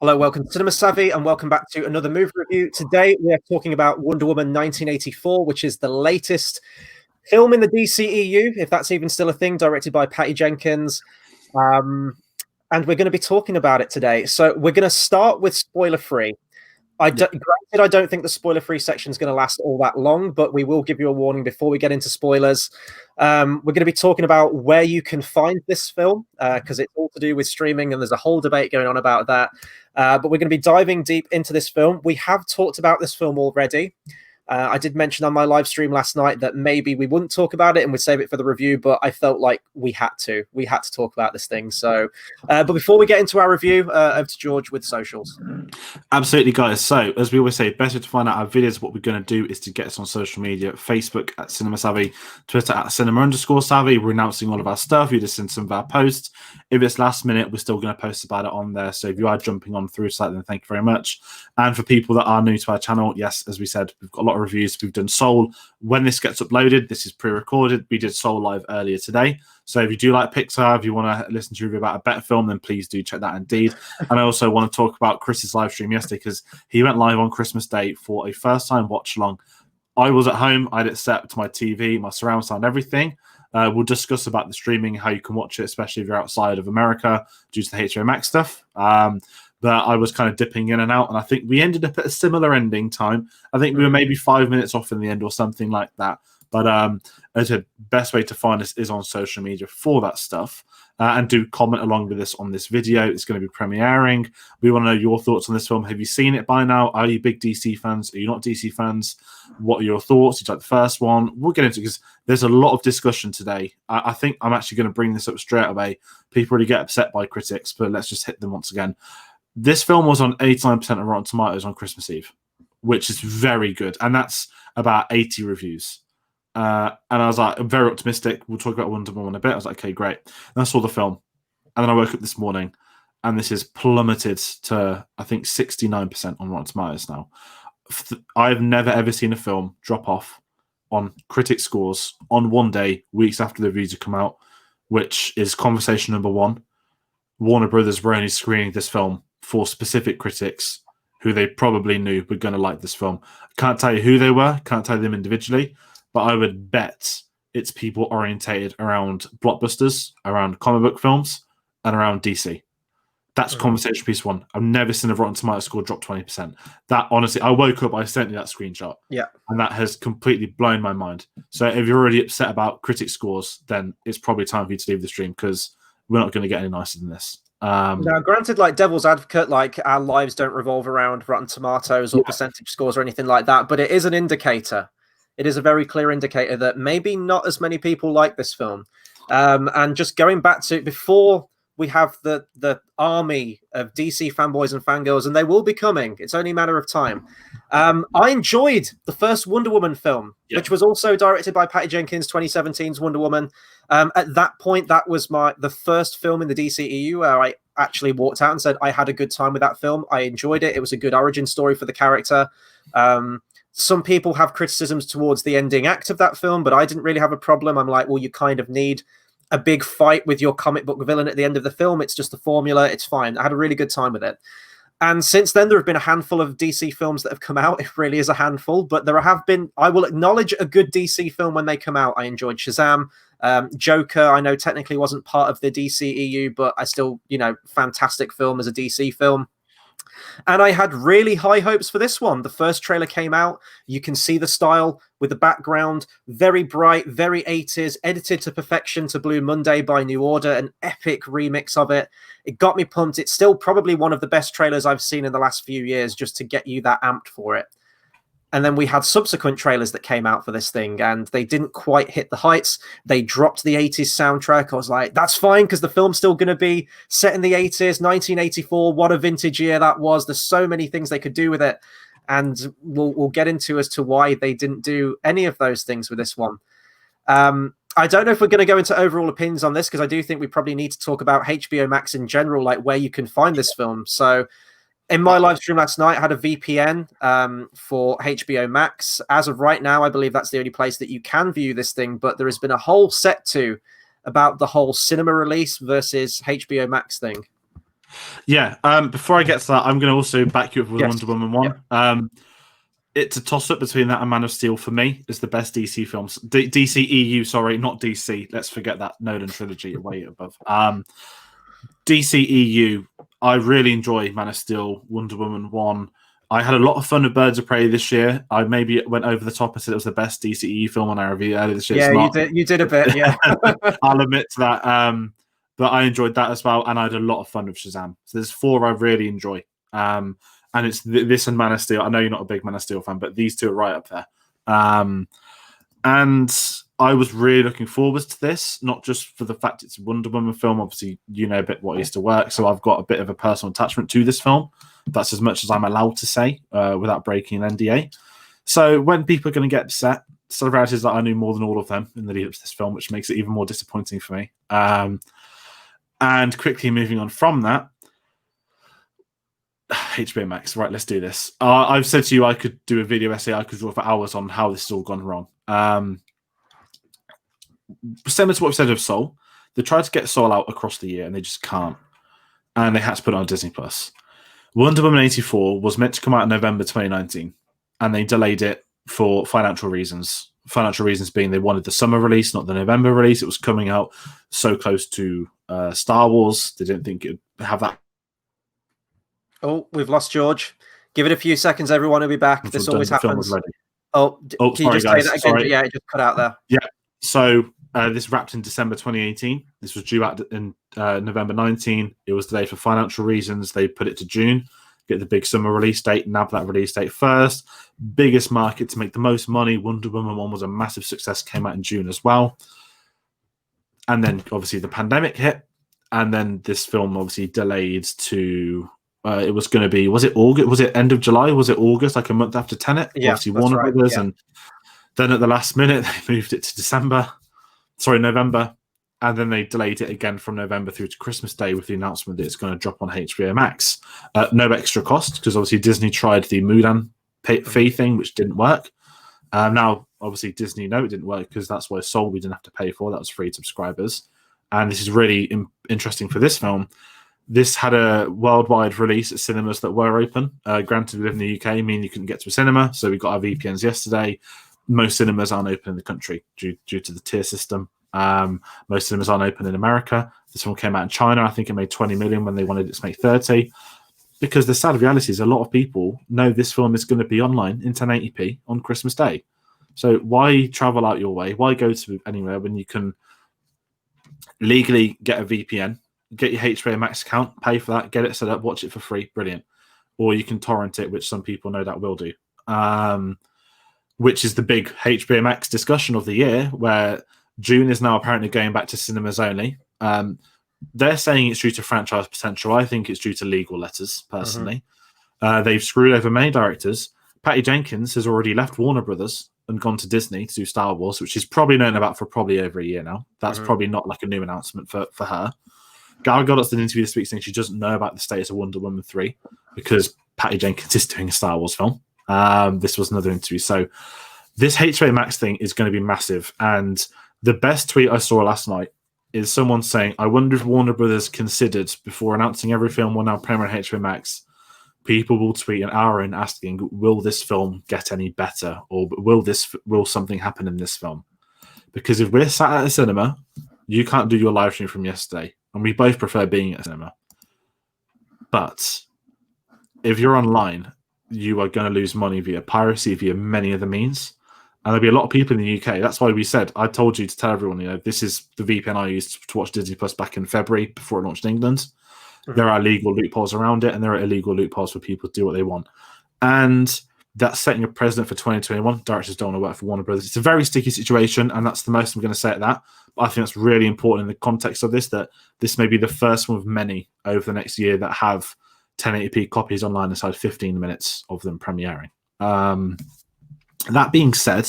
Hello, welcome to Cinema Savvy, and welcome back to another movie review. Today, we are talking about Wonder Woman 1984, which is the latest film in the DCEU, if that's even still a thing, directed by Patty Jenkins. And we're going to be talking about it today. So we're going to start with spoiler-free. Granted, I don't think the spoiler-free section is going to last all that long, but we will give you a warning before we get into spoilers. We're going to be talking about where you can find this film, because it's all to do with streaming, and there's a whole debate going on about that. But we're going to be diving deep into this film. We have talked about this film already. I did mention on my live stream last night that maybe we wouldn't talk about it and we'd save it for the review, but I felt like we had to. We had to talk about this thing. So, but before we get into our review, over to George with socials. Absolutely, guys. So, as we always say, better to find out our videos. What we're going to do is to get us on social media: Facebook at Cinema Savvy, Twitter at Cinema_Savvy. We're announcing all of our stuff. You just send some of our posts. If it's last minute, we're still going to post about it on there. So, if you are jumping on through site, then thank you very much. And for people that are new to our channel, yes, as we said, we've got a lot of reviews. We've done Soul. When this gets uploaded, this is pre-recorded. We did Soul live earlier today. So if you do like Pixar, if you want to listen to a review about a better film, then please do check that indeed. And I also want to talk about Chris's live stream yesterday, because he went live on Christmas Day for a first-time watch-along. I was at home. I had it set to my TV, my surround sound, everything. We'll discuss about the streaming, how you can watch it, especially if you're outside of America due to the HBO Max stuff. But I was kind of dipping in and out, and I think we ended up at a similar ending time. I think we were maybe 5 minutes off in the end or something like that. But the best way to find us is on social media for that stuff. And do comment along with us on this video. It's going to be premiering. We want to know your thoughts on this film. Have you seen it by now? Are you big DC fans? Are you not DC fans? What are your thoughts? Did you like the first one? We'll get into it because there's a lot of discussion today. I think I'm actually going to bring this up straight away. People really get upset by critics, but let's just hit them once again. This film was on 89% of Rotten Tomatoes on Christmas Eve, which is very good. And that's about 80 reviews. And I was like, I'm very optimistic. We'll talk about Wonder Woman in a bit. I was like, okay, great. And I saw the film. And then I woke up this morning, and this is plummeted to, I think, 69% on Rotten Tomatoes now. I've never, ever seen a film drop off on critic scores on one day, weeks after the reviews have come out, which is conversation number one. Warner Brothers were only screening this film for specific critics who they probably knew were going to like this film. Can't tell you who they were, can't tell you them individually, but I would bet it's people orientated around blockbusters, around comic book films, and around DC. That's conversation piece one. I've never seen a Rotten Tomatoes score drop 20%. That, honestly, I woke up, I sent you that screenshot. Yeah. And that has completely blown my mind. So if you're already upset about critic scores, then it's probably time for you to leave the stream, because we're not going to get any nicer than this. Now, granted, like devil's advocate, like our lives don't revolve around Rotten Tomatoes or percentage scores or anything like that, but it is an indicator. It is a very clear indicator that maybe not as many people like this film. And just going back to before we have the army of DC fanboys and fangirls, and they will be coming. It's only a matter of time. I enjoyed the first Wonder Woman film, which was also directed by Patty Jenkins, 2017's Wonder Woman. At that point, that was the first film in the DCEU where I actually walked out and said I had a good time with that film. I enjoyed it. It was a good origin story for the character. Some people have criticisms towards the ending act of that film, but I didn't really have a problem. I'm like, well, you kind of need a big fight with your comic book villain at the end of the film. It's just a formula. It's fine. I had a really good time with it. And since then, there have been a handful of DC films that have come out. It really is a handful, but there have been, I will acknowledge a good DC film when they come out. I enjoyed Shazam. Joker, I know technically wasn't part of the DCEU, but I still, fantastic film as a DC film. And I had really high hopes for this one. The first trailer came out. You can see the style with the background. Very bright, very 80s, edited to perfection to Blue Monday by New Order, an epic remix of it. It got me pumped. It's still probably one of the best trailers I've seen in the last few years, just to get you that amped for it. And then we had subsequent trailers that came out for this thing, and they didn't quite hit the heights. They dropped the 80s soundtrack. I was like, that's fine, because the film's still going to be set in the 80s, 1984. What a vintage year that was. There's so many things they could do with it. And we'll get into as to why they didn't do any of those things with this one. I don't know if we're going to go into overall opinions on this, because I do think we probably need to talk about HBO Max in general, like where you can find this film. So in my live stream last night, I had a VPN for HBO Max. As of right now, I believe that's the only place that you can view this thing, but there has been a whole set to about the whole cinema release versus HBO Max thing. Yeah. Before I get to that, I'm going to also back you up with Wonder Woman 1. Yeah. It's a toss-up between that and Man of Steel for me. It's the best DC films. DCEU, sorry, not DC. Let's forget that Nolan trilogy way above. DCEU, I really enjoy Man of Steel, Wonder Woman 1. I had a lot of fun with Birds of Prey this year. I maybe went over the top and said it was the best DCEU film on our review earlier this year. Yeah, you did a bit, yeah. I'll admit to that. But I enjoyed that as well, and I had a lot of fun with Shazam. So there's 4 I really enjoy. And it's this and Man of Steel. I know you're not a big Man of Steel fan, but these 2 are right up there. And I was really looking forward to this, not just for the fact it's a Wonder Woman film. Obviously, you know a bit what used to work, so I've got a bit of a personal attachment to this film. That's as much as I'm allowed to say without breaking an NDA. So when people are going to get upset, so the reality is that I knew more than all of them in the lead up to this film, which makes it even more disappointing for me. And quickly moving on from that, HBO Max, right, let's do this. I've said to you I could do a video essay, I could draw for hours on how this has all gone wrong. Similar to what we said of Soul, they tried to get Soul out across the year and they just can't. And they had to put it on Disney+. Wonder Woman 84 was meant to come out in November 2019, and they delayed it for financial reasons. Financial reasons being they wanted the summer release, not the November release. It was coming out so close to Star Wars. They didn't think it would have that. Oh, we've lost George. Give it a few seconds, everyone will be back. This always happens. Oh, can you just say that again? Sorry. Yeah, it just cut out there. Yeah, so this wrapped in December 2018. This was due out in November 19. It was delayed for financial reasons. They put it to June, get the big summer release date, nab that release date first. Biggest market to make the most money. Wonder Woman 1 was a massive success, came out in June as well. And then obviously the pandemic hit, and then this film obviously delayed to... it was going to be, was it August? Was it end of July? Was it August, like a month after Tenet? Yeah, obviously Warner Brothers, and then at the last minute they moved it to November, and then they delayed it again from November through to Christmas Day with the announcement that it's going to drop on HBO Max. No extra cost, because obviously Disney tried the Mulan fee thing, which didn't work. Now, obviously Disney know it didn't work because that's why Soul we didn't have to pay for. That was free subscribers. And this is really interesting for this film. This had a worldwide release at cinemas that were open. Granted, we live in the UK, meaning you couldn't get to a cinema, so we got our VPNs yesterday. Most cinemas aren't open in the country due to the tier system. Most cinemas aren't open in America. This one came out in China. I think it made 20 million when they wanted it to make 30. Because the sad reality is a lot of people know this film is going to be online in 1080p on Christmas Day. So why travel out your way? Why go to anywhere when you can legally get a VPN, get your HBO Max account, pay for that, get it set up, watch it for free, brilliant. Or you can torrent it, which some people no doubt will do. Which is the big HBO Max discussion of the year, where June is now apparently going back to cinemas only. They're saying it's due to franchise potential. I think it's due to legal letters, personally. They've screwed over many directors. Patty Jenkins has already left Warner Brothers and gone to Disney to do Star Wars, which is probably known about for probably over a year now. That's probably not like a new announcement for her. Gal Gadot's did an interview this week saying she doesn't know about the status of Wonder Woman 3 because Patty Jenkins is doing a Star Wars film. This was another interview. So this HBO Max thing is going to be massive. And the best tweet I saw last night is someone saying, I wonder if Warner Brothers considered, before announcing every film will now premiere on HBO Max, people will tweet an hour in asking, will this film get any better? Or will something happen in this film? Because if we're sat at a cinema, you can't do your live stream from yesterday. And we both prefer being at a cinema. But if you're online, you are going to lose money via piracy, via many other means. And there'll be a lot of people in the UK. That's why we said, I told you to tell everyone, this is the VPN I used to watch Disney Plus back in February before it launched in England. There are legal loopholes around it, and there are illegal loopholes for people to do what they want. And that's setting a precedent for 2021. Directors don't want to work for Warner Brothers. It's a very sticky situation, and that's the most I'm going to say at that. But I think that's really important in the context of this, that this may be the first one of many over the next year that have 1080p copies online aside 15 minutes of them premiering. That being said,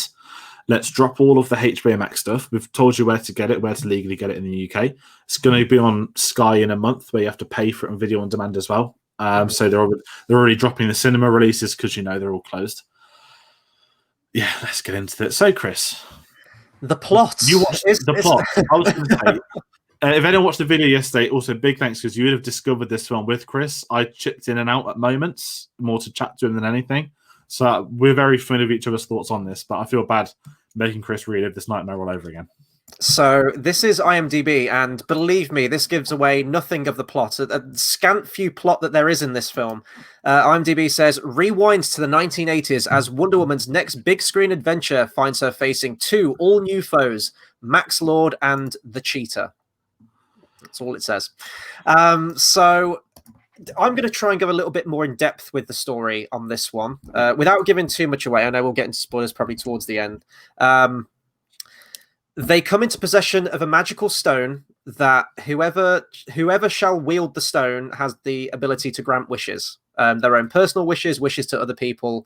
let's drop all of the HBO Max stuff. We've told you where to get it, where to legally get it in the UK. It's going to be on Sky in a month, where you have to pay for it on video on demand as well. So they're already dropping the cinema releases because they're all closed. Yeah, let's get into it. So, Chris, the plot. You watched the plot. I was going to say, If anyone watched the video yesterday, also big thanks because you would have discovered this film with Chris. I chipped in and out at moments, more to chat to him than anything. So we're very familiar with each other's thoughts on this, but I feel bad making Chris relive this nightmare all over again. So this is IMDb, and believe me, this gives away nothing of the plot. A scant few plot that there is in this film. IMDb says, rewinds to the 1980s as Wonder Woman's next big screen adventure finds her facing two all-new foes, Max Lord and the Cheetah. That's all it says. So I'm going to try and go a little bit more in depth with the story on this one, without giving too much away. I know we'll get into spoilers probably towards the end. They come into possession of a magical stone that whoever shall wield the stone has the ability to grant wishes, their own personal wishes to other people.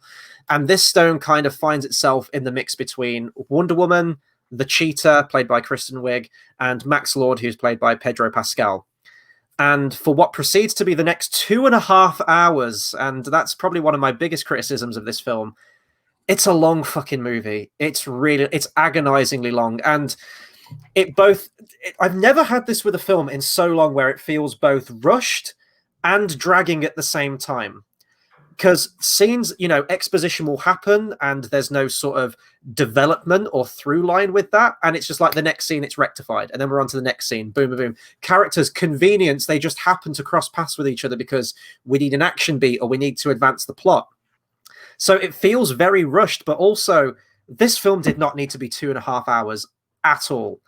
And this stone kind of finds itself in the mix between Wonder Woman, the Cheetah, played by Kristen Wiig, and Max Lord, who's played by Pedro Pascal. And for what proceeds to be the next 2.5 hours, and that's probably one of my biggest criticisms of this film, it's a long fucking movie. It's agonizingly long. And I've never had this with a film in so long where it feels both rushed and dragging at the same time. Because scenes, exposition will happen and there's no sort of development or through line with that. And it's just like the next scene, it's rectified. And then we're on to the next scene. Boom, boom, boom. Characters, convenience, they just happen to cross paths with each other because we need an action beat or we need to advance the plot. So it feels very rushed, but also this film did not need to be 2.5 hours at all.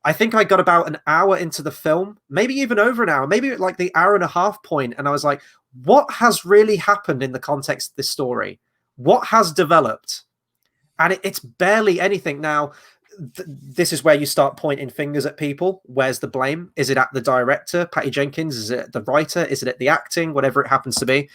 I think I got about an hour into the film, maybe even over an hour, maybe like the hour and a half point, and I was like, what has really happened in the context of this story? What has developed? And it's barely anything. Now, this is where you start pointing fingers at people. Where's the blame? Is it at the director, Patty Jenkins? Is it at the writer? Is it at the acting? Whatever it happens to be.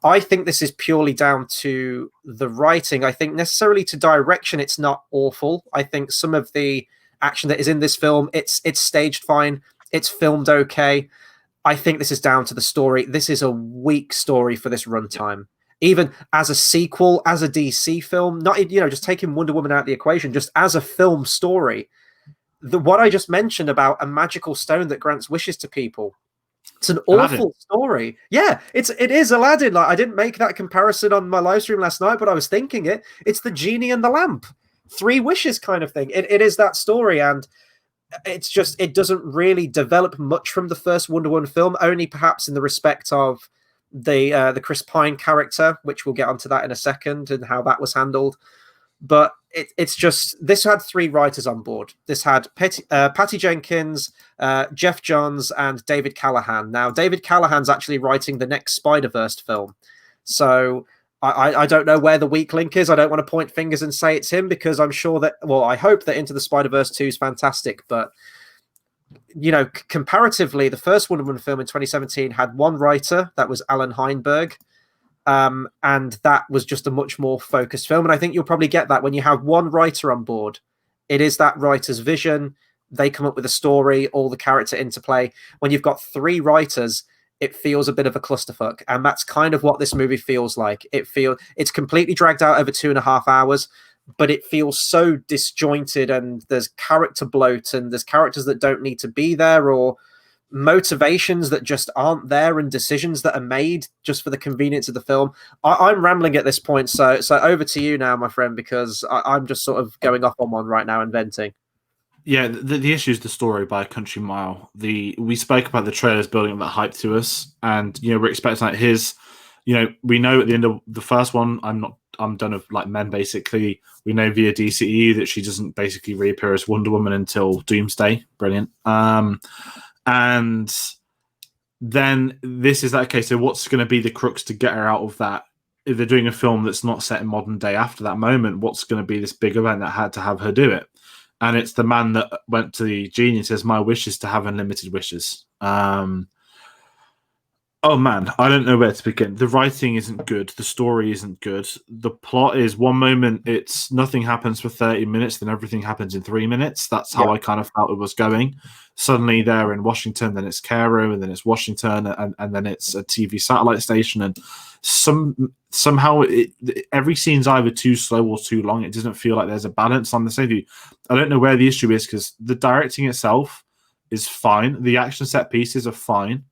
I think this is purely down to the writing. I think necessarily to direction, it's not awful. I think some of the action that is in this film, it's staged fine. It's filmed okay. I think this is down to the story. This is a weak story for this runtime. Even as a sequel, as a DC film, not just taking Wonder Woman out of the equation, just as a film story. What I just mentioned about a magical stone that grants wishes to people. It's an awful story. Yeah, it is Aladdin. Like, I didn't make that comparison on my live stream last night, but I was thinking it. It's the genie and the lamp. 3 wishes kind of thing. It is that story, and it's just, it doesn't really develop much from the first Wonder Woman film, only perhaps in the respect of the Chris Pine character, which we'll get onto that in a second and how that was handled. But it's just, this had 3 writers on board. This had Patty Jenkins, Jeff Johns, and David Callahan. Now, David Callahan's actually writing the next Spider-Verse film. So I don't know where the weak link is. I don't want to point fingers and say it's him, because I'm sure that, well, I hope that Into the Spider-Verse 2 is fantastic. But, comparatively, the first Wonder Woman film in 2017 had 1 writer. That was Alan Heinberg. And that was just a much more focused film. And I think you'll probably get that when you have 1 writer on board. It is that writer's vision. They come up with a story, all the character interplay. When you've got 3 writers, it feels a bit of a clusterfuck. And that's kind of what this movie feels like. It's completely dragged out over 2.5 hours, but it feels so disjointed, and there's character bloat, and there's characters that don't need to be there, or motivations that just aren't there, and decisions that are made just for the convenience of the film. I'm rambling at this point, so over to you now, my friend, because I'm just sort of going off on one right now and venting. Yeah, the issue is the story by a country mile. We spoke about the trailers building up that hype to us, and we're expecting like we know at the end of the first one, I'm done with like Men basically. We know via DCEU that she doesn't basically reappear as Wonder Woman until Doomsday. Brilliant. And then this is that case. So what's going to be the crux to get her out of that? If they're doing a film that's not set in modern day after that moment, what's going to be this big event that had to have her do it? And it's the man that went to the genie and says, my wish is to have unlimited wishes. Oh man, I don't know where to begin. The writing isn't good. The story isn't good. The plot is, one moment it's nothing happens for 30 minutes, then everything happens in 3 minutes. That's how I kind of felt it was going. Suddenly they're in Washington, then it's Cairo, and then it's Washington, and then it's a TV satellite station. And somehow every scene's either too slow or too long. It doesn't feel like there's a balance. I'm the same with you. I don't know where the issue is, because the directing itself is fine. The action set pieces are fine.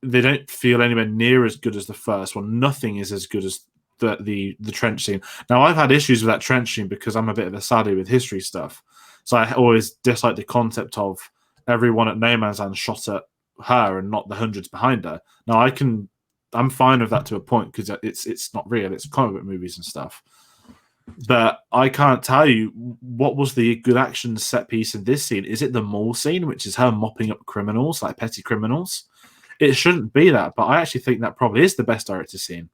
They don't feel anywhere near as good as the first one. Nothing is as good as the trench scene. Now, I've had issues with that trench scene because I'm a bit of a saddie with history stuff. So I always dislike the concept of everyone at No Man's Land shot at her and not the hundreds behind her. Now, I'm fine with that to a point because it's not real. It's comic book movies and stuff. But I can't tell you what was the good action set piece in this scene. Is it the mall scene, which is her mopping up criminals, like petty criminals? It shouldn't be that, but I actually think that probably is the best director scene.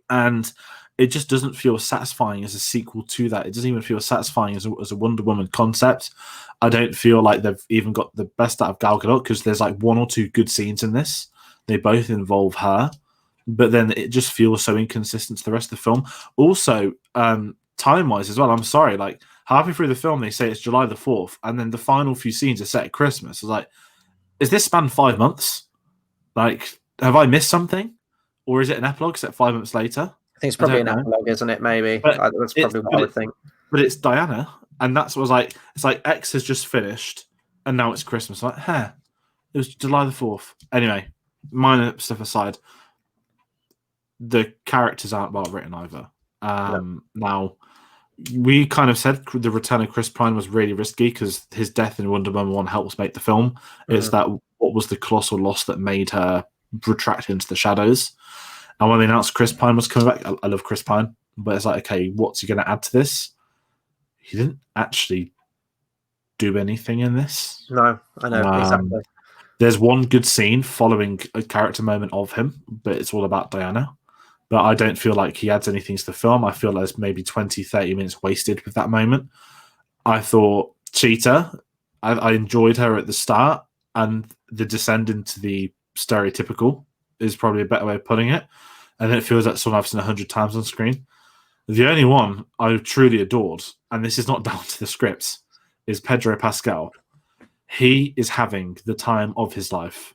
And it just doesn't feel satisfying as a sequel to that. It doesn't even feel satisfying as a Wonder Woman concept. I don't feel like they've even got the best out of Gal Gadot because there's like one or two good scenes in this. They both involve her, but then it just feels so inconsistent to the rest of the film. Also, time-wise as well, I'm sorry, like halfway through the film they say it's July the 4th, and then the final few scenes are set at Christmas. It's like, is this span 5 months? Like, have I missed something? Or is it an epilogue set 5 months later? I think it's probably an epilogue, isn't it? Maybe. That's probably what I would think. But it's Diana, and that's what was like, it's like X has just finished, and now it's Christmas. Like, it was July the 4th. Anyway, minor stuff aside, the characters aren't well written either. No. Now, we kind of said the return of Chris Pine was really risky because his death in Wonder Woman 1 helps make the film. Mm-hmm. It's that what was the colossal loss that made her retract into the shadows. And when they announced Chris Pine was coming back, I love Chris Pine, but it's like, okay, what's he going to add to this? He didn't actually do anything in this. No, I know, exactly. There's one good scene following a character moment of him, but it's all about Diana. But I don't feel like he adds anything to the film. I feel like there's maybe 20, 30 minutes wasted with that moment. I thought Cheetah, I enjoyed her at the start, and the descent into the stereotypical is probably a better way of putting it. And it feels like someone I've seen 100 times on screen. The only one I truly adored, and this is not down to the scripts, is Pedro Pascal. He is having the time of his life.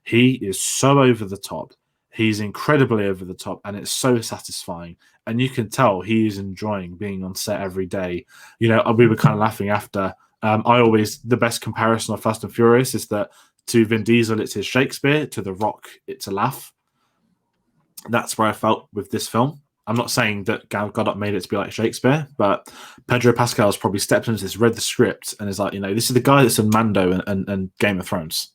He is so over the top. He's incredibly over the top, and it's so satisfying. And you can tell he is enjoying being on set every day. You know, we were kind of laughing after. The best comparison of Fast and Furious is that to Vin Diesel, it's his Shakespeare. To The Rock, it's a laugh. That's where I felt with this film. I'm not saying that Gal Gadot made it to be like Shakespeare, but Pedro Pascal has probably stepped into this, read the script, and is like, this is the guy that's in Mando and Game of Thrones.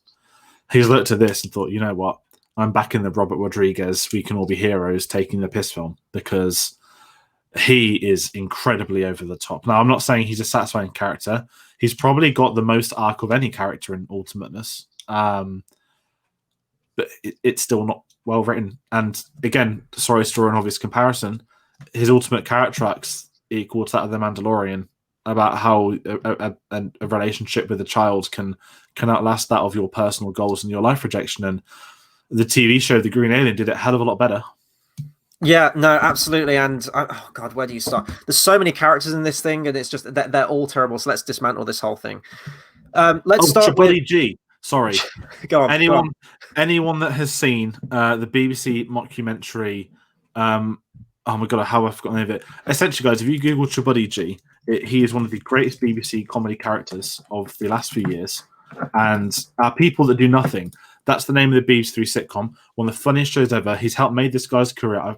He's looked at this and thought, you know what? I'm back in the Robert Rodriguez, we can all be heroes, taking the piss film, because he is incredibly over the top. Now, I'm not saying he's a satisfying character. He's probably got the most arc of any character in Ultimateness. But it's still not well written. And again, sorry to draw an obvious comparison, his ultimate character arcs equal to that of The Mandalorian, about how a relationship with a child can outlast that of your personal goals and your life projection. And the TV show The Green Alien did it a hell of a lot better. Yeah, no, absolutely. And oh God, where do you start? There's so many characters in this thing, and it's just they're all terrible. So let's dismantle this whole thing. Let's start with G. Sorry. Go on. Anyone that has seen the BBC mockumentary, oh my God, how I've forgotten the name of it. Essentially, guys, if you Google Chubuddy G, he is one of the greatest BBC comedy characters of the last few years. And People That Do Nothing, that's the name of the BBC Three sitcom. One of the funniest shows ever. He's helped made this guy's career.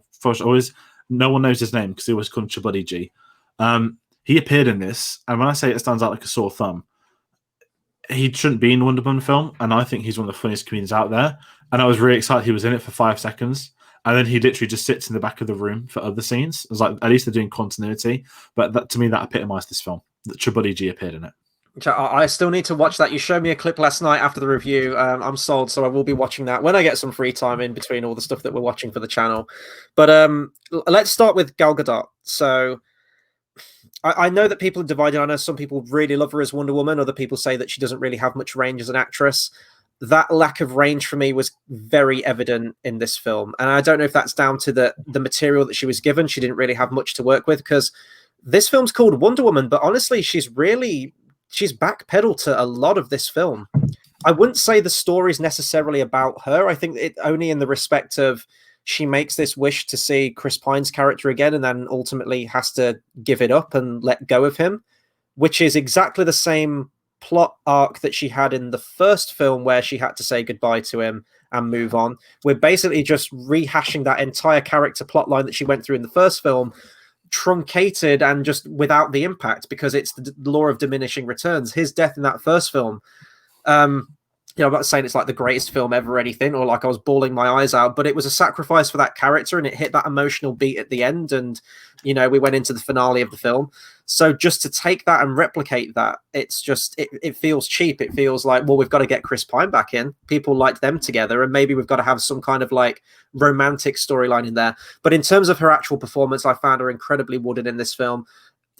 No one knows his name because he was called Chubuddy G. He appeared in this, and when I say it stands out like a sore thumb, he shouldn't be in the Wonder Woman film, and I think he's one of the funniest comedians out there. And I was really excited he was in it for 5 seconds, and then he literally just sits in the back of the room for other scenes. I was like, at least they're doing continuity. But that, to me, that epitomised this film. That Chubuddy G appeared in it. I still need to watch that. You showed me a clip last night after the review. I'm sold, so I will be watching that when I get some free time in between all the stuff that we're watching for the channel. But let's start with Gal Gadot. So I know that people are divided. I know some people really love her as Wonder Woman. Other people say that she doesn't really have much range as an actress. That lack of range for me was very evident in this film. And I don't know if that's down to the material that she was given. She didn't really have much to work with, because this film's called Wonder Woman, but honestly, she's backpedaled to a lot of this film. I wouldn't say the story's necessarily about her. I think it only in the respect of she makes this wish to see Chris Pine's character again, and then ultimately has to give it up and let go of him, which is exactly the same plot arc that she had in the first film where she had to say goodbye to him and move on. We're basically just rehashing that entire character plot line that she went through in the first film, truncated and just without the impact, because it's the law of diminishing returns. His death in that first film, I'm not saying it's like the greatest film ever or anything, or like I was bawling my eyes out, but it was a sacrifice for that character, and it hit that emotional beat at the end, and we went into the finale of the film. So just to take that and replicate that, it's just it feels cheap. It feels like, well, we've got to get Chris Pine back in. People liked them together, and maybe we've got to have some kind of like romantic storyline in there. But in terms of her actual performance, I found her incredibly wooden in this film.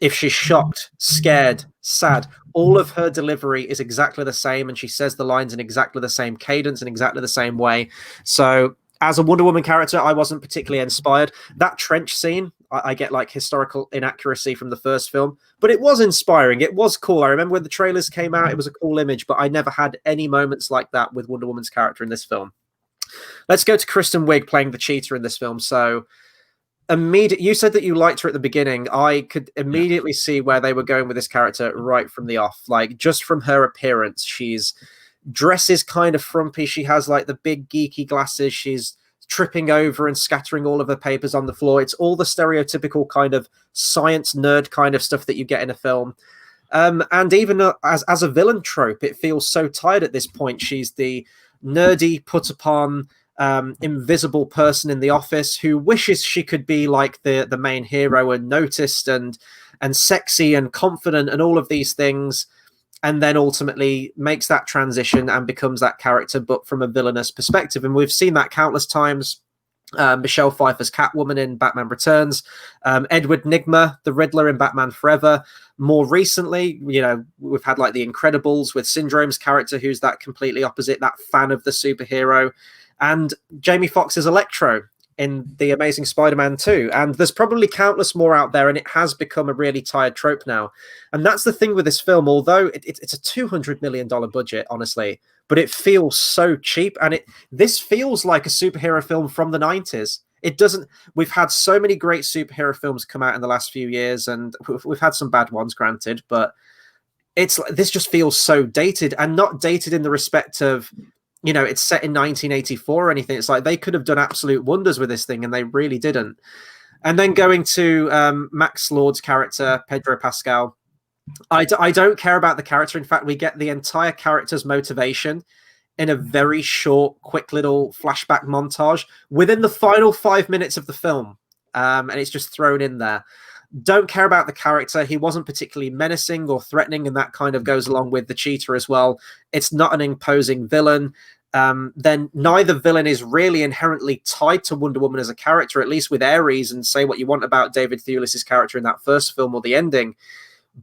If she's shocked, scared, sad, all of her delivery is exactly the same, and she says the lines in exactly the same cadence and exactly the same way. So as a Wonder Woman character, I wasn't particularly inspired. That trench scene, I get like historical inaccuracy from the first film, but it was inspiring. It was cool. I remember when the trailers came out, it was a cool image, but I never had any moments like that with Wonder Woman's character in this film. Let's go to Kristen Wiig playing the cheetah in this film. So you said that you liked her at the beginning. I could immediately see where they were going with this character right from the off. Like, just from her appearance, she's dresses kind of frumpy. She has like the big geeky glasses. She's tripping over and scattering all of her papers on the floor. It's all the stereotypical kind of science nerd kind of stuff that you get in a film. And even as a villain trope, it feels so tired at this point. She's the nerdy, put upon, invisible person in the office who wishes she could be like the main hero and noticed and sexy and confident and all of these things, and then ultimately makes that transition and becomes that character, but from a villainous perspective. And we've seen that countless times. Michelle Pfeiffer's Catwoman in Batman Returns, Edward Nygma, the Riddler in Batman Forever. More recently, we've had like The Incredibles with Syndrome's character, who's that completely opposite, that fan of the superhero, and Jamie Foxx's Electro in The Amazing Spider-Man 2. And there's probably countless more out there, and it has become a really tired trope now. And that's the thing with this film, although it's a $200 million budget, honestly, but it feels so cheap. And this feels like a superhero film from the 90s. It doesn't. We've had so many great superhero films come out in the last few years, and we've had some bad ones, granted, but this just feels so dated, and not dated in the respect of, it's set in 1984 or anything. It's like they could have done absolute wonders with this thing, and they really didn't. And then going to Max Lord's character, Pedro Pascal, I don't care about the character. In fact, we get the entire character's motivation in a very short, quick little flashback montage within the final 5 minutes of the film. And it's just thrown in there. Don't care about the character. He wasn't particularly menacing or threatening, and that kind of goes along with the cheetah as well. It's not an imposing villain. Then neither villain is really inherently tied to Wonder Woman as a character, at least with Ares, and say what you want about David Thewlis's character in that first film or the ending.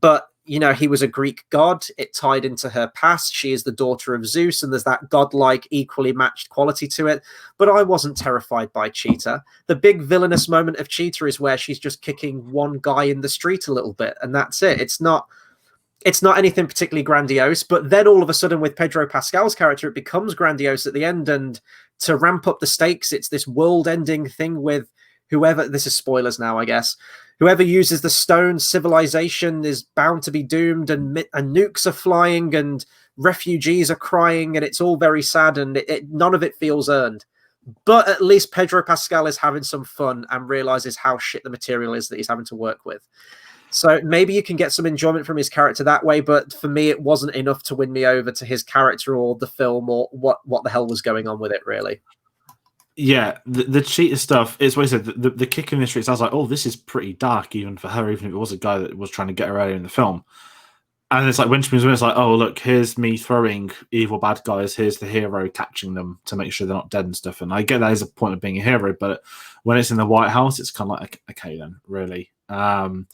But, he was a Greek god. It tied into her past. She is the daughter of Zeus, and there's that godlike, equally matched quality to it. But I wasn't terrified by Cheetah. The big villainous moment of Cheetah is where she's just kicking one guy in the street a little bit, and that's it. It's not anything particularly grandiose, but then all of a sudden with Pedro Pascal's character, it becomes grandiose at the end, and to ramp up the stakes, it's this world-ending thing with whoever, this is spoilers now, I guess, whoever uses the stone, civilization is bound to be doomed, and nukes are flying, and refugees are crying, and it's all very sad, and none of it feels earned. But at least Pedro Pascal is having some fun and realizes how shit the material is that he's having to work with. So maybe you can get some enjoyment from his character that way, but for me, it wasn't enough to win me over to his character or the film or what the hell was going on with it, really. Yeah, the cheetah stuff is what I said. The kick in the streets, I was like, oh, this is pretty dark, even for her, even if it was a guy that was trying to get her earlier in the film. And it's like when she moves in, it's like, oh, look, here's me throwing evil bad guys. Here's the hero catching them to make sure they're not dead and stuff. And I get that as a point of being a hero, but when it's in the White House, it's kind of like, okay, then, really. And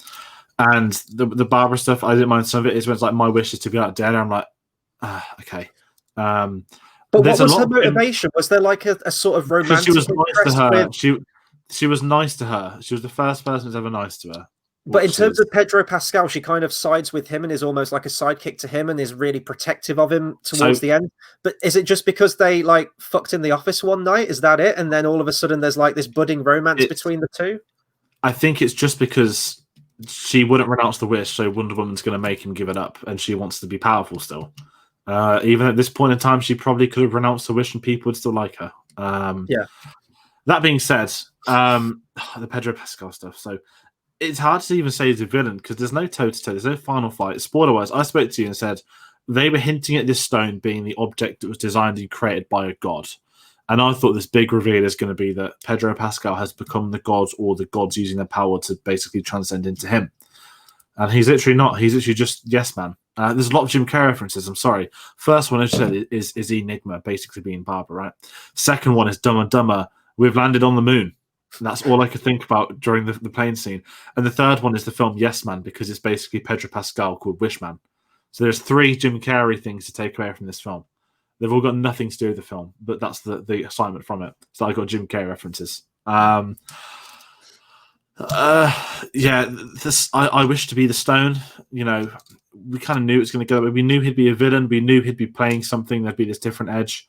the Barbara stuff, I didn't mind some of it. Is when it's like, my wish is to be out dead. And I'm like, okay. But what was her motivation? Was there like a sort of romantic? She was nice to her. She was nice to her. She was the first person who's ever nice to her. But in terms of Pedro Pascal, she kind of sides with him and is almost like a sidekick to him and is really protective of him towards the end. But is it just because they like fucked in the office one night? Is that it? And then all of a sudden there's like this budding romance between the two? I think it's just because she wouldn't renounce the wish, so Wonder Woman's going to make him give it up, and she wants to be powerful still. Even at this point in time, she probably could have renounced the wish, and people would still like her. That being said, the Pedro Pascal stuff. So it's hard to even say he's a villain because there's no toe-to-toe, there's no final fight. Spoiler-wise, I spoke to you and said they were hinting at this stone being the object that was designed and created by a god. And I thought this big reveal is going to be that Pedro Pascal has become the god, or the god's using their power to basically transcend into him. And he's literally not. He's literally just yes man. There's a lot of Jim Carrey references. I'm sorry. First one, as I said, is Enigma, basically being Barbara, right? Second one is Dumb and Dumber. We've landed on the moon. And that's all I could think about during the plane scene. And the third one is the film Yes Man, because it's basically Pedro Pascal called Wish Man. So there's 3 Jim Carrey things to take away from this film. They've all got nothing to do with the film, but that's the assignment from it. So I got Jim Carrey references. I wish to be the Stone. You know, we kind of knew it was going to go. We knew he'd be a villain. We knew he'd be playing something. There'd be this different edge.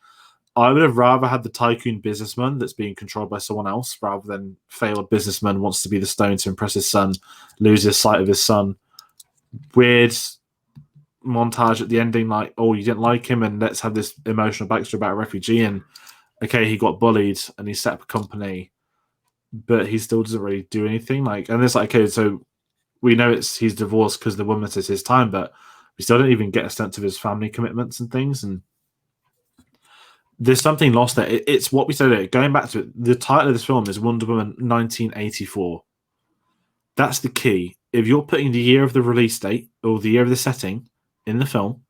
I would have rather had the tycoon businessman that's being controlled by someone else, rather than failed businessman wants to be the Stone to impress his son, loses sight of his son. Weird montage at the ending, like, oh, you didn't like him, and let's have this emotional backstory about a refugee, and okay, he got bullied and he set up a company, but he still doesn't really do anything. Like, and it's like, okay, so we know he's divorced because the woman says his time, but we still don't even get a sense of his family commitments and things, and there's something lost there. It's what we said earlier. Going back to it, the title of this film is Wonder Woman 1984. That's the key. If you're putting the year of the release date or the year of the setting in the film,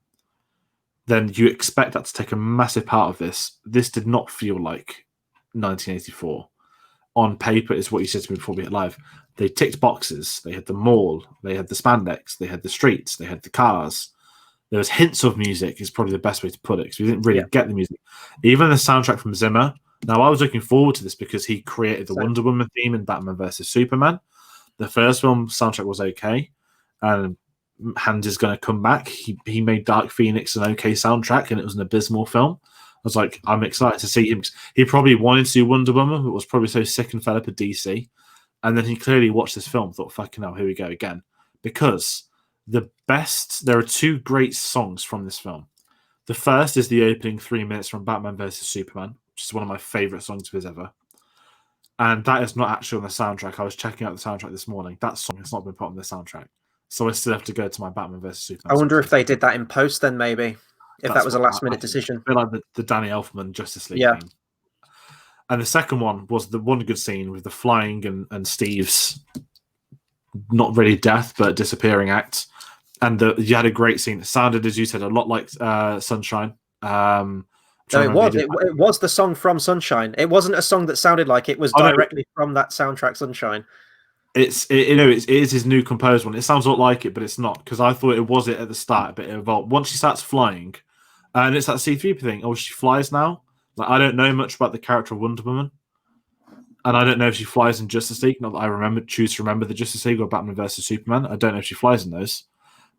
then you expect that to take a massive part of this. This did not feel like 1984. On paper, is what you said to me before we hit live. They ticked boxes. They had the mall. They had the spandex. They had the streets. They had the cars. There was hints of music, is probably the best way to put it, because we didn't really get the music. Even the soundtrack from Zimmer. Now, I was looking forward to this because he created the Wonder Woman theme in Batman vs. Superman. The first film soundtrack was okay, and Hans is going to come back. He made Dark Phoenix an okay soundtrack, and it was an abysmal film. I was like, I'm excited to see him. He probably wanted to do Wonder Woman, but was probably so sick and fed up at DC. And then he clearly watched this film, thought, fucking hell, here we go again. Because there are 2 great songs from this film. The first is the opening 3 minutes from Batman vs. Superman, which is one of my favourite songs of his ever. And that is not actually on the soundtrack. I was checking out the soundtrack this morning. That song has not been put on the soundtrack. So I still have to go to my Batman vs. Superman. I wonder if they did that in post then, maybe. If that was a last-minute decision. A bit like the Danny Elfman Justice League theme. And the second one was the one good scene with the flying and Steve's not really death, but disappearing act. And you had a great scene. It sounded, as you said, a lot like Sunshine. No, it was the song from Sunshine. It wasn't a song that sounded like it was directly from that soundtrack, Sunshine. It is his new composed one. It sounds a lot like it, but it's not, because I thought it was it at the start, but it evolved. Once she starts flying, and it's that C3 thing. Oh, she flies now. Like, I don't know much about the character of Wonder Woman, and I don't know if she flies in Justice League. Not that I choose to remember the Justice League or Batman vs Superman. I don't know if she flies in those,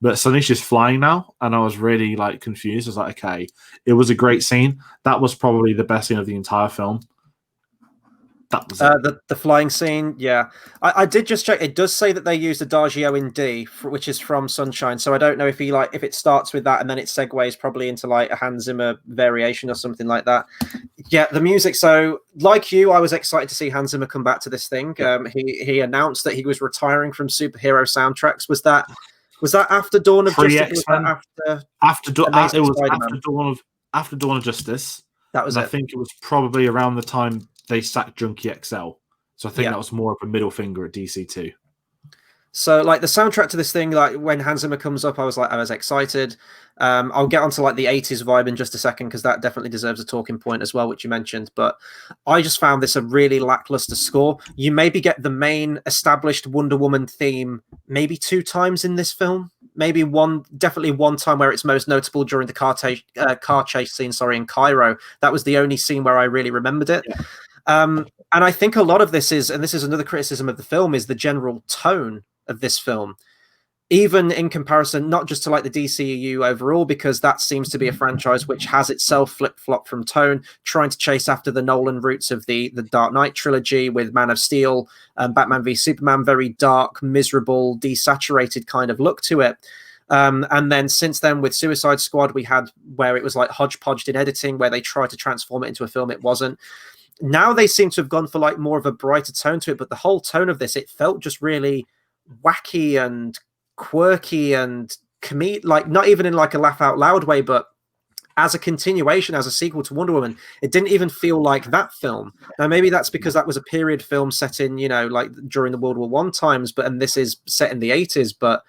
but suddenly she's flying now, and I was really confused. I was like, okay, it was a great scene. That was probably the best scene of the entire film. That was the flying scene. Yeah, I did just check. It does say that they used Adagio in D, which is from Sunshine. So I don't know if if it starts with that and then it segues probably into a Hans Zimmer variation or something like that. Yeah, the music. So like you, I was excited to see Hans Zimmer come back to this thing. He announced that he was retiring from superhero soundtracks. Was that after Dawn of Justice? After Dawn of Justice. That was I think it was probably around the time they sacked Junkie XL. So I think that was more of a middle finger at DC2. So the soundtrack to this thing, when Hans Zimmer comes up, I was excited. I'll get onto the 80s vibe in just a second, because that definitely deserves a talking point as well, which you mentioned. But I just found this a really lackluster score. You maybe get the main established Wonder Woman theme maybe 2 times in this film. Maybe definitely one time where it's most notable during the car chase scene, in Cairo. That was the only scene where I really remembered it. Yeah. And I think a lot of this is, and this is another criticism of the film, is the general tone of this film. even in comparison, not just to like the DCEU overall, because that seems to be a franchise which has itself flip-flopped from tone, trying to chase after the Nolan roots of the Dark Knight trilogy with Man of Steel, Batman v Superman, very dark, miserable, desaturated kind of look to it. And then since then with Suicide Squad, we had where it was like hodgepodged in editing, where they tried to transform it into a film it wasn't. Now they seem to have gone for like more of a brighter tone to it, but the whole tone of this, it felt just really wacky and quirky and like not even in like a laugh out loud way, but as a continuation, as a sequel to Wonder Woman, it didn't even feel like that film. Now maybe that's because that was a period film set in, you know, like during the World War I times, and this is set in the 80s, but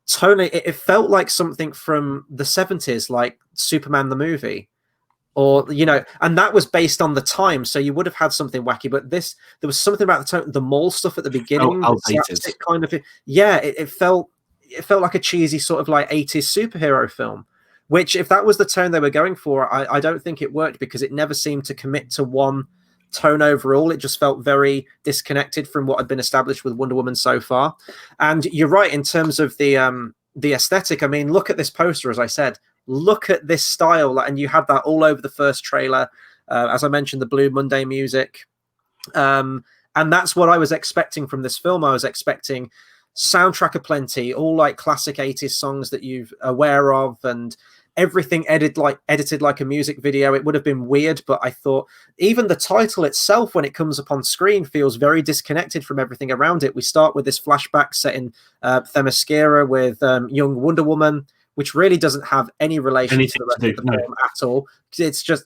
totally it felt like something from the 70s, like Superman the movie, or you know, and that was based on the time, so you would have had something wacky. But there was something about the mall stuff at the beginning, kind of, yeah, it felt like a cheesy sort of like 80s superhero film, which if that was the tone they were going for, I don't think it worked, because it never seemed to commit to one tone overall. It just felt very disconnected from what had been established with Wonder Woman so far. And you're right in terms of the aesthetic. I mean, look at this poster, as I said, look at this style, and you had that all over the first trailer. As I mentioned, the Blue Monday music, and that's what I was expecting from this film. I was expecting soundtrack aplenty, all like classic 80s songs that you're aware of, and everything edited like a music video. It would have been weird, but I thought even the title itself, when it comes up on screen, feels very disconnected from everything around it. We start with this flashback set in Themyscira with young Wonder Woman, which really doesn't have any relation to the rest of the film at all. It's just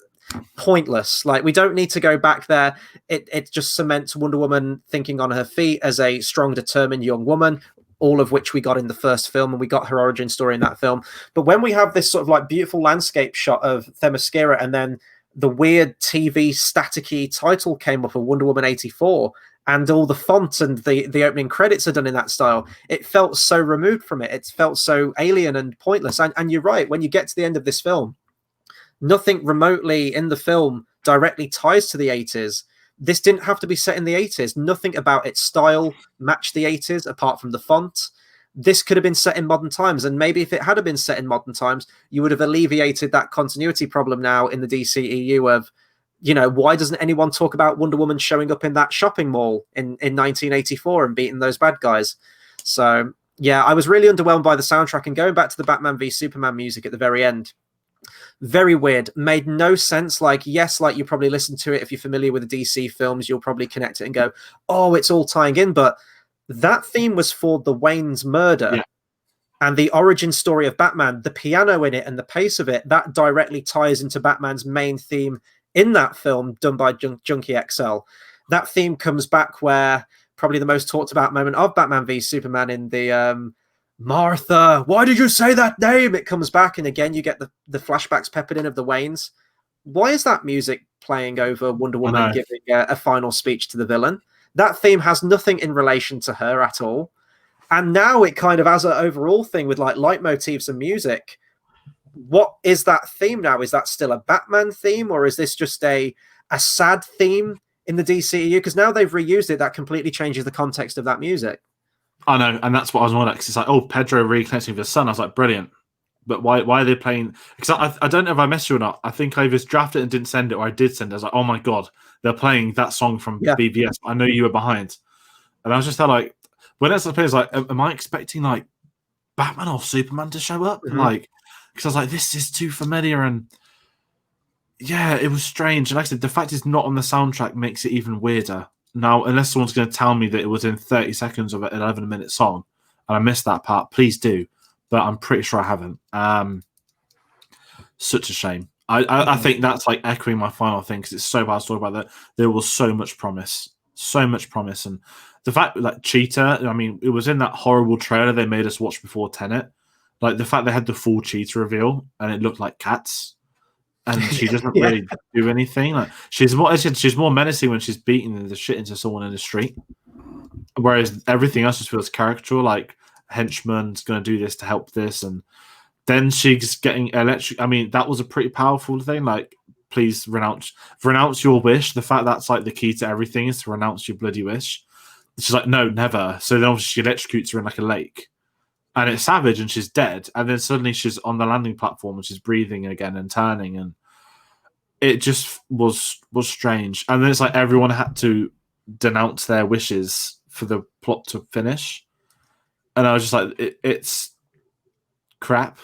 pointless. Like, we don't need to go back there. It just cements Wonder Woman thinking on her feet as a strong, determined young woman, all of which we got in the first film, and we got her origin story in that film. But when we have this sort of like beautiful landscape shot of Themyscira, and then the weird TV staticky title came up of Wonder Woman 84, and all the font and the opening credits are done in that style, it felt so removed from it. It felt so alien and pointless. And you're right, when you get to the end of this film, nothing remotely in the film directly ties to the 80s. This didn't have to be set in the 80s. Nothing about its style matched the 80s apart from the font. This could have been set in modern times, and maybe if it had been set in modern times, you would have alleviated that continuity problem now in the DCEU of, you know, why doesn't anyone talk about Wonder Woman showing up in that shopping mall in 1984 and beating those bad guys? So, yeah, I was really underwhelmed by the soundtrack, and going back to the Batman v Superman music at the very end, very weird, made no sense. Like, yes, like you probably listen to it, if you're familiar with the DC films, you'll probably connect it and go, oh, it's all tying in. But that theme was for the Wayne's murder, and the origin story of Batman, the piano in it and the pace of it, that directly ties into Batman's main theme in that film done by Junkie XL. That theme comes back where probably the most talked about moment of Batman v Superman in the Martha, why did you say that name? It comes back, and again you get the flashbacks peppered in of the Waynes. Why is that music playing over Wonder Woman giving a final speech to the villain? That theme has nothing in relation to her at all. And now it kind of has an overall thing with like leitmotifs and music. What is that theme now? Is that still a Batman theme, or is this just a sad theme in the DCEU? Because now they've reused it, that completely changes the context of that music. I know, and that's what I was wondering. It's like, oh, Pedro reconnecting with his son. I was like, brilliant. But why are they playing? Because I don't know if I messed you or not. I think I either drafted it and didn't send it, or I did send it. I was like, oh my God, they're playing that song from BVS. I know you were behind. And I was just like, when it's playing, like, am I expecting like Batman or Superman to show up? Mm-hmm. Like, because I was like, this is too familiar. And yeah, it was strange. And like I said, the fact it's not on the soundtrack makes it even weirder. Now, unless someone's going to tell me that it was in 30 seconds of an 11-minute song, and I missed that part, please do. But I'm pretty sure I haven't. Such a shame. I think that's like echoing my final thing, because it's so bad to talk about that. There was so much promise. And the fact like Cheetah, I mean, it was in that horrible trailer they made us watch before Tenet. Like the fact they had the full Cheetah reveal and it looked like cats. And she doesn't really do anything. Like she's more menacing when she's beating the shit into someone in the street, whereas everything else just feels caricatural. Like henchman's going to do this to help this, and then she's getting electric. I mean, that was a pretty powerful thing. Like, please renounce your wish. The fact that's like the key to everything is to renounce your bloody wish. She's like, no, never. So then obviously she electrocutes her in like a lake. and it's Savage, and she's dead, and then suddenly she's on the landing platform and she's breathing again and turning, and it just was strange. And then it's like everyone had to denounce their wishes for the plot to finish, and I was just like, it's crap.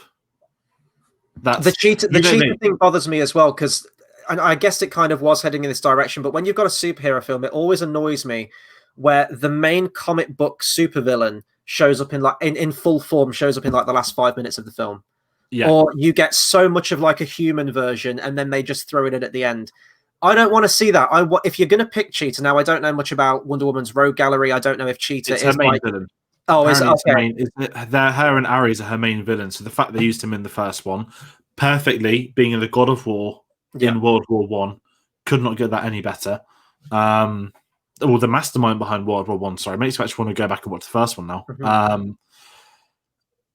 That's the cheater thing bothers me as well, because I guess it kind of was heading in this direction. But when you've got a superhero film, it always annoys me where the main comic book supervillain shows up in full form, shows up in like the last 5 minutes of the film. Yeah. Or you get so much of like a human version and then they just throw it in at the end. I don't want to see that. If you're going to pick Cheetah, now I don't know much about Wonder Woman's rogue gallery. I don't know if Cheetah is her main villain. Oh, is it? Okay. Her and Ares are her main villains. So the fact they used him in the first one perfectly, being in the God of War in World War One, could not get that any better. Well, the mastermind behind World War One, sorry, makes me actually want to go back and watch the first one now. Mm-hmm.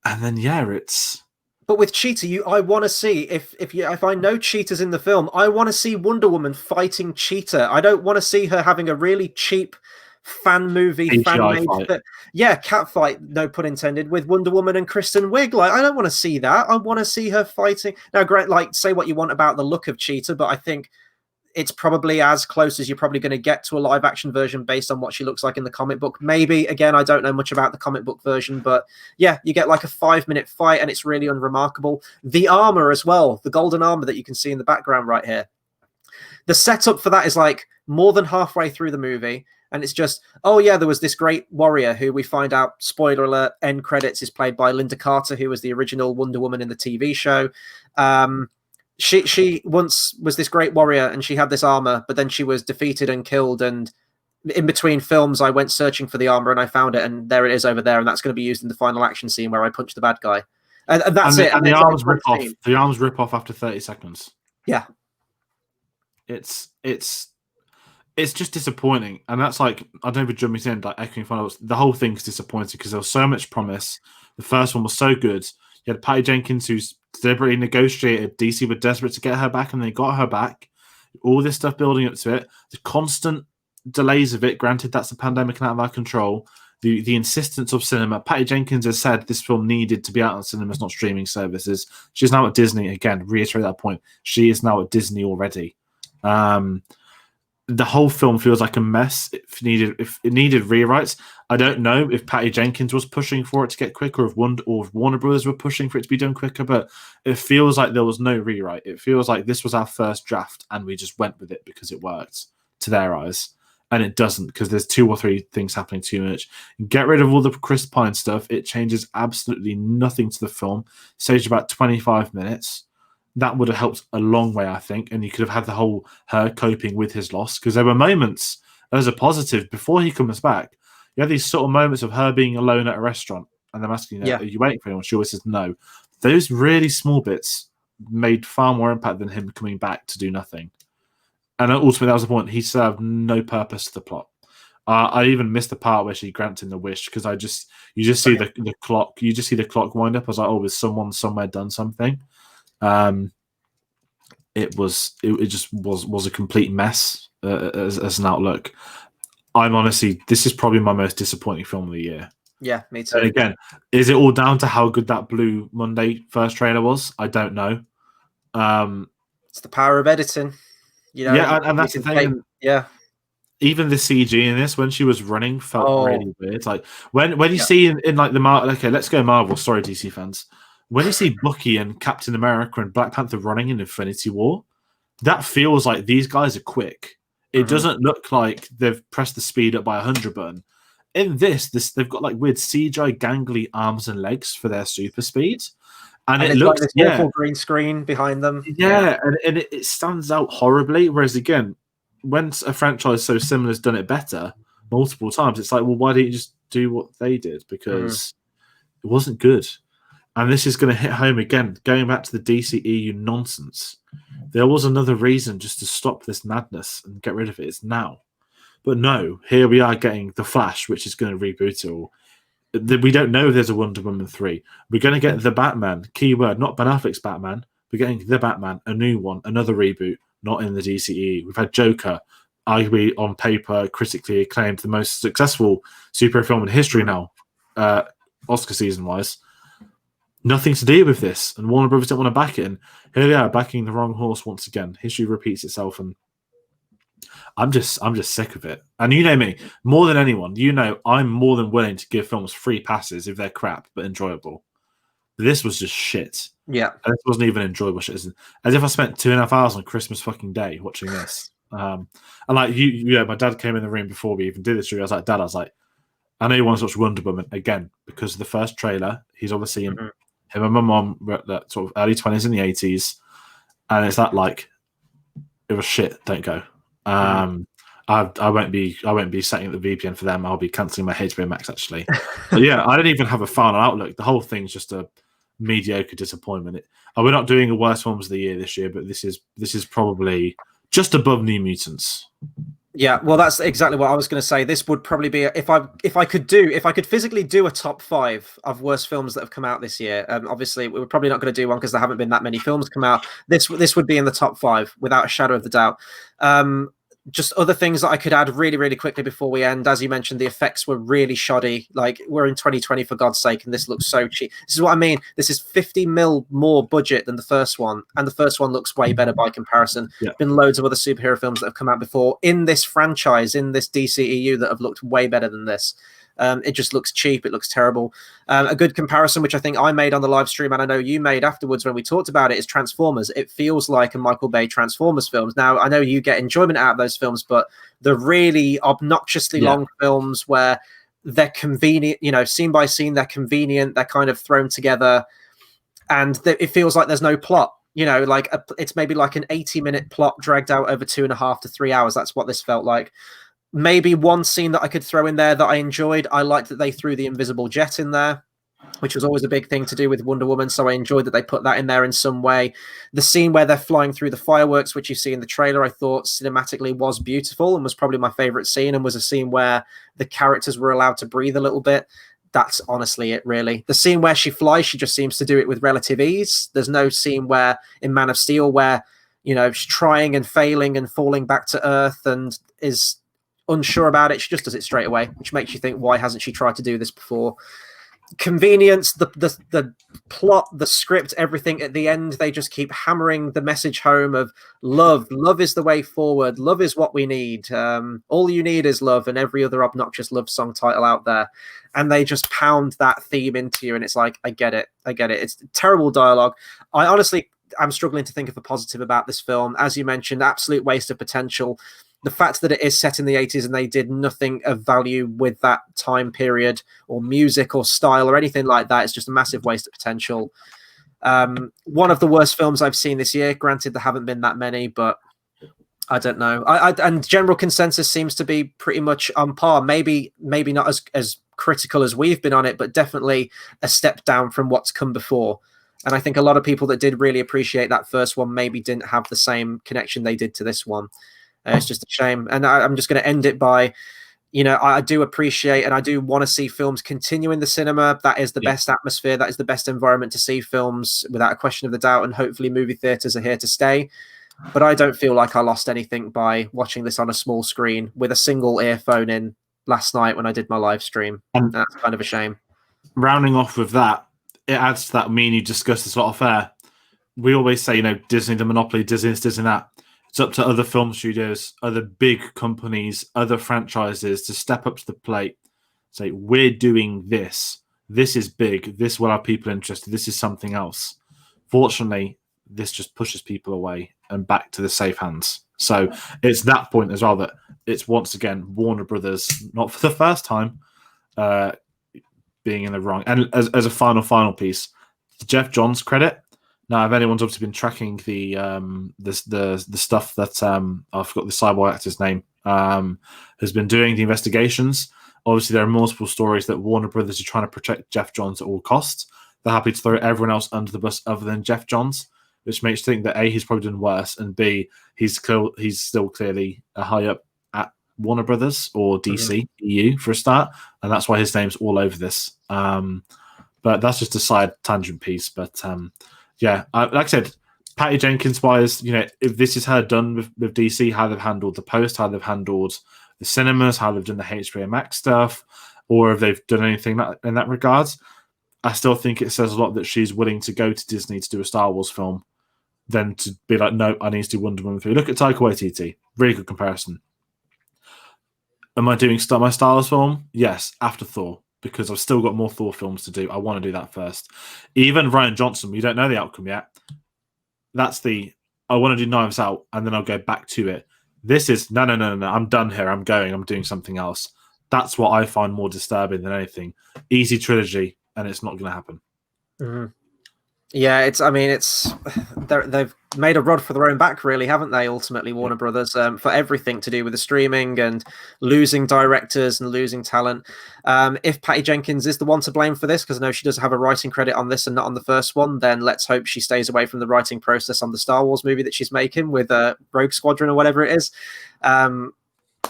And then it's. But with Cheetah, I want to see if I know Cheetah's in the film, I want to see Wonder Woman fighting Cheetah. I don't want to see her having a really cheap fan movie, cat fight, no pun intended, with Wonder Woman and Kristen Wiig. Like, I don't want to see that. I want to see her fighting. Now, great, like, say what you want about the look of Cheetah, but I think it's probably as close as you're probably going to get to a live action version based on what she looks like in the comic book. Maybe, again, I don't know much about the comic book version, but yeah, you get like a 5-minute fight and it's really unremarkable. The armor as well, the golden armor that you can see in the background right here. The setup for that is like more than halfway through the movie. And it's just, oh yeah, there was this great warrior who we find out, spoiler alert, end credits, is played by Linda Carter, who was the original Wonder Woman in the TV show. She once was this great warrior and she had this armor, but then she was defeated and killed. And in between films, I went searching for the armor and I found it, and there it is over there. And that's going to be used in the final action scene where I punch the bad guy. And that's it. And the arms rip off. The arms rip off after 30 seconds. Yeah. It's just disappointing. And that's like, I don't know if jumping in, like echoing finals, the whole thing's disappointing because there was so much promise. The first one was so good. You had Patty Jenkins, who's deliberately negotiated. DC were desperate to get her back, and they got her back. All this stuff building up to it. The constant delays of it, granted that's a pandemic and out of our control. The insistence of cinema. Patty Jenkins has said this film needed to be out on cinemas, not streaming services. She's now at Disney. Again, reiterate that point. She is now at Disney already. The whole film feels like a mess. If it needed rewrites, I don't know if Patty Jenkins was pushing for it to get quicker, or if Warner Brothers were pushing for it to be done quicker. But it feels like there was no rewrite. It feels like this was our first draft, and we just went with it because it worked to their eyes, and it doesn't because there's 2 or 3 things happening too much. Get rid of all the Chris Pine stuff. It changes absolutely nothing to the film. Saves about 25 minutes. That would have helped a long way, I think, and you could have had the whole her coping with his loss, because there were moments as a positive before he comes back. You have these sort of moments of her being alone at a restaurant, and them asking her, "Are you waiting for anyone?" She always says no. Those really small bits made far more impact than him coming back to do nothing. And ultimately, that was the point. He served no purpose to the plot. I even missed the part where she grants him the wish because you just see the clock. You just see the clock wind up. I was like, oh, has someone somewhere done something? It just was a complete mess as an outlook. This is probably my most disappointing film of the year. Yeah, me too. And again, is it all down to how good that Blue Monday first trailer was? I don't know. It's the power of editing. And that's the thing. Even the CG in this, when she was running, felt really weird. Like when you see in like the Marvel. Okay, let's go Marvel. Sorry, DC fans. When you see Bucky and Captain America and Black Panther running in Infinity War, that feels like these guys are quick. It doesn't look like they've pressed the speed up by 100 button. In this they've got like weird CGI gangly arms and legs for their super speed. And it looks like this awful green screen behind them. Yeah, and it stands out horribly. Whereas again, when a franchise so similar has done it better multiple times, it's like, well, why don't you just do what they did? Because it wasn't good. And this is going to hit home again, going back to the DCEU nonsense. There was another reason just to stop this madness and get rid of it. It's now. But no, here we are getting The Flash, which is going to reboot it all. We don't know if there's a Wonder Woman 3. We're going to get The Batman, keyword, not Ben Affleck's Batman. We're getting The Batman, a new one, another reboot, not in the DCEU. We've had Joker, arguably on paper, critically acclaimed, the most successful superhero film in history now. Oscar season wise, nothing to do with this, and Warner Brothers don't want to back it. And here they are backing the wrong horse once again. History repeats itself, and I'm just sick of it. And you know me more than anyone. You know I'm more than willing to give films free passes if they're crap but enjoyable. But this was just shit. Yeah, and this wasn't even enjoyable shit. As if I spent 2.5 hours on Christmas fucking day watching this. And like my dad came in the room before we even did this. I was like, Dad, I know you want to watch Wonder Woman again because of the first trailer. He's obviously him and my mum were at that sort of early 20s in the 80s, and it's that like it was shit. Don't go. I won't be setting up the VPN for them. I'll be cancelling my HBO Max actually. But yeah, I don't even have a final outlook. The whole thing's just a mediocre disappointment. We're not doing a worst films of the year this year, but this is probably just above New Mutants. Yeah, well, that's exactly what I was going to say. This would probably be if I could physically do a top 5 of worst films that have come out this year. Obviously, we're probably not going to do one because there haven't been that many films come out. This would be in the top 5 without a shadow of the doubt. Just other things that I could add really, really quickly before we end. As you mentioned, the effects were really shoddy. Like, we're in 2020 for God's sake, and this looks so cheap. This is what I mean. This is 50 mil more budget than the first one, and the first one looks way better by comparison. Yeah. Been loads of other superhero films that have come out before in this franchise, in this DCEU, that have looked way better than this. It just looks cheap. It looks terrible. A good comparison, which I think I made on the live stream, and I know you made afterwards when we talked about it, is Transformers. It feels like a Michael Bay Transformers films. Now, I know you get enjoyment out of those films, but the really obnoxiously long films where they're convenient, scene by scene, they're convenient, they're kind of thrown together, and it feels like there's no plot. It's maybe like an 80-minute plot dragged out over 2.5 to 3 hours. That's what this felt like. Maybe one scene that I could throw in there that I enjoyed. I liked that they threw the invisible jet in there, which was always a big thing to do with Wonder Woman. So I enjoyed that they put that in there in some way. The scene where they're flying through the fireworks, which you see in the trailer, I thought cinematically was beautiful and was probably my favorite scene, and was a scene where the characters were allowed to breathe a little bit. That's honestly it, really. The scene where she flies, she just seems to do it with relative ease. There's no scene where in Man of Steel where, she's trying and failing and falling back to Earth and is unsure about it. She just does it straight away, which makes you think, why hasn't she tried to do this before? Convenience, the plot, the script, everything at the end, they just keep hammering the message home of love is the way forward, love is what we need, all you need is love, and every other obnoxious love song title out there, and they just pound that theme into you, and it's like, I get it, it's terrible dialogue. I'm struggling to think of a positive about this film. As you mentioned, absolute waste of potential. The fact that it is set in the 80s and they did nothing of value with that time period or music or style or anything like that, it's just a massive waste of potential. One of the worst films I've seen this year. Granted, there haven't been that many, but I don't know. And general consensus seems to be pretty much on par. Maybe not as critical as we've been on it, but definitely a step down from what's come before. And I think a lot of people that did really appreciate that first one maybe didn't have the same connection they did to this one. It's just a shame. And I'm just going to end it by, I do appreciate and I do want to see films continue in the cinema. That is the best atmosphere. That is the best environment to see films, without a question of the doubt. And hopefully movie theaters are here to stay. But I don't feel like I lost anything by watching this on a small screen with a single earphone in last night when I did my live stream. And that's kind of a shame. Rounding off with that, it adds to that, me and you discussed this a lot of fair. We always say, Disney, the monopoly, Disney this, Disney that. It's up to other film studios, other big companies, other franchises to step up to the plate, say, we're doing this. This is big. This will have people interested. This is something else. Fortunately, this just pushes people away and back to the safe hands. So it's that point as well that it's once again Warner Brothers, not for the first time, being in the wrong. And as a final piece, to Jeff Johns' credit, now, if anyone's obviously been tracking the stuff that I forgot the cyborg actor's name has been doing the investigations. Obviously, there are multiple stories that Warner Brothers are trying to protect Jeff Johns at all costs. They're happy to throw everyone else under the bus other than Jeff Johns, which makes you think that A, he's probably done worse, and B, he's still clearly high up at Warner Brothers or DCEU for a start, and that's why his name's all over this. But that's just a side tangent piece. But yeah, like I said, Patty Jenkins-wise, if this is her done with DC, how they've handled the post, how they've handled the cinemas, how they've done the HBO Max stuff, or if they've done anything in that regards. I still think it says a lot that she's willing to go to Disney to do a Star Wars film than to be like, no, I need to do Wonder Woman 3. Look at Taika Waititi. Really good comparison. Am I doing my Star Wars film? Yes, after Thor, because I've still got more Thor films to do. I want to do that first. Even Ryan Johnson, we don't know the outcome yet. I want to do Knives Out, and then I'll go back to it. This is, no, I'm done here. I'm doing something else. That's what I find more disturbing than anything. Easy trilogy, and it's not going to happen. Mm-hmm. Yeah, they've made a rod for their own back, really, haven't they? Ultimately, Warner Brothers, for everything to do with the streaming and losing directors and losing talent. If Patty Jenkins is the one to blame for this, because I know she does have a writing credit on this and not on the first one, then let's hope she stays away from the writing process on the Star Wars movie that she's making with Rogue Squadron or whatever it is.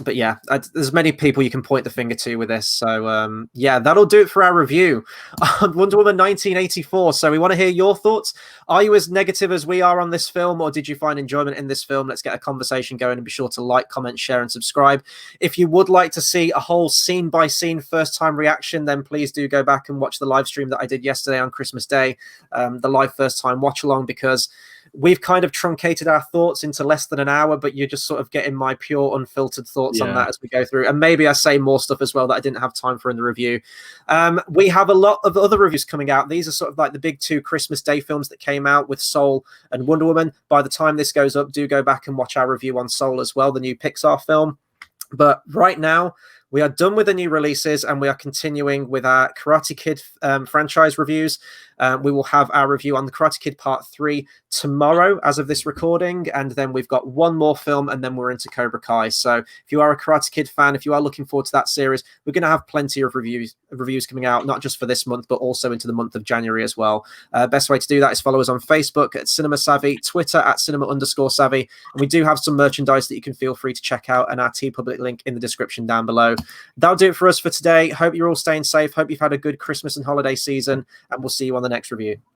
But yeah, there's many people you can point the finger to with this. So yeah, that'll do it for our review on Wonder Woman 1984. So we want to hear your thoughts. Are you as negative as we are on this film, or did you find enjoyment in this film? Let's get a conversation going, and be sure to like, comment, share, and subscribe. If you would like to see a whole scene-by-scene first-time reaction, then please do go back and watch the live stream that I did yesterday on Christmas Day, the live first-time watch-along, because we've kind of truncated our thoughts into less than an hour, but you're just sort of getting my pure, unfiltered thoughts on that as we go through. And maybe I say more stuff as well that I didn't have time for in the review. We have a lot of other reviews coming out. These are sort of like the big 2 Christmas Day films that came out with Soul and Wonder Woman. By the time this goes up, do go back and watch our review on Soul as well, the new Pixar film. But right now, we are done with the new releases, and we are continuing with our Karate Kid franchise reviews. We will have our review on the Karate Kid Part 3 tomorrow as of this recording, and then we've got one more film, and then we're into Cobra Kai. So if you are a Karate Kid fan, if you are looking forward to that series, we're going to have plenty of reviews coming out, not just for this month, but also into the month of January as well. Best way to do that is follow us on Facebook at Cinema Savvy, Twitter at Cinema_Savvy, and we do have some merchandise that you can feel free to check out, and our TeePublic link in the description down below. That'll do it for us for today. Hope you're all staying safe. Hope you've had a good Christmas and holiday season, and we'll see you on the next review.